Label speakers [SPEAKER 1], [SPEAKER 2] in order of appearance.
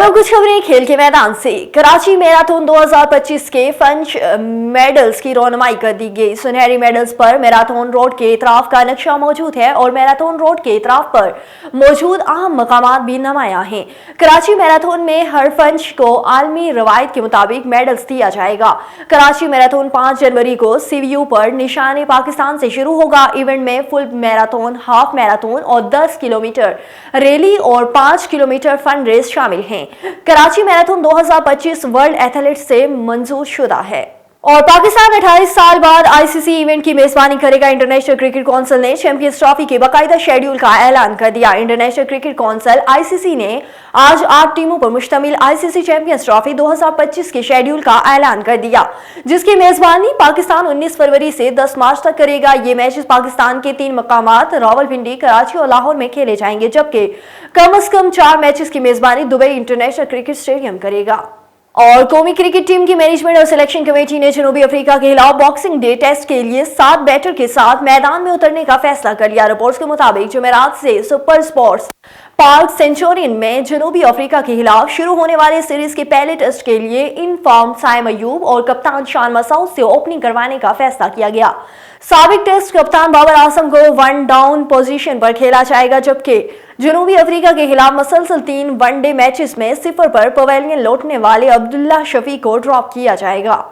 [SPEAKER 1] और कुछ खबरें खेल के मैदान से। कराची मैराथन 2025 के फंच मेडल्स की रौनमाई कर दी गई। सुनहरी मेडल्स पर मैराथन रोड के इतराफ का नक्शा मौजूद है और मैराथन रोड के इतराफ पर मौजूद अहम मकामात भी नुमाया हैं। कराची मैराथन में हर फंच को आलमी रवायत के मुताबिक मेडल्स दिया जाएगा। कराची मैराथन 5 जनवरी को सीवीयू पर निशाने पाकिस्तान से शुरू होगा। इवेंट में फुल मैराथन, हाफ मैराथन और 10 किलोमीटर रैली और 5 किलोमीटर फन रेस शामिल हैं। कराची मैराथन 2025 वर्ल्ड एथलेट से मंजूर शुदा है और पाकिस्तान 28 साल बाद आईसीसी इवेंट की मेजबानी करेगा। इंटरनेशनल क्रिकेट काउंसिल ने चैंपियंस ट्रॉफी के बाकायदा शेड्यूल का ऐलान कर दिया। इंटरनेशनल क्रिकेट काउंसिल आईसीसी ने आज 8 टीमों पर मुश्तमिल आईसीसी चैंपियंस ट्रॉफी 2025 के शेड्यूल का ऐलान कर दिया, जिसकी मेजबानी पाकिस्तान 19 फरवरी से 10 मार्च तक करेगा। ये मैचेस पाकिस्तान के 3 मकामात रावलपिंडी, कराची और लाहौर में खेले जाएंगे, जबकि कम से कम 4 मैचेस की मेजबानी दुबई इंटरनेशनल क्रिकेट स्टेडियम करेगा। और कौमी क्रिकेट टीम की मैनेजमेंट और सिलेक्शन कमेटी ने जनूबी अफ्रीका के खिलाफ बॉक्सिंग डे टेस्ट के लिए 7 बैटर के साथ मैदान में उतरने का फैसला कर लिया। रिपोर्ट्स के मुताबिक जुमेरात से सुपर स्पोर्ट्स पार्क सेंचुरियन में जनूबी अफ्रीका के खिलाफ शुरू होने वाले सीरीज के पहले टेस्ट के लिए इन फॉर्म साइम अयूब और कप्तान शान मसूद से ओपनिंग करवाने का फैसला किया गया। साबिक टेस्ट कप्तान बाबर आजम को 1 डाउन पोजीशन पर खेला जाएगा, जबकि जनूबी अफ्रीका के खिलाफ मसलसल 3 वनडे मैचेस में 0 पर पवेलियन लौटने वाले अब्दुल्ला शफी को ड्रॉप किया जाएगा।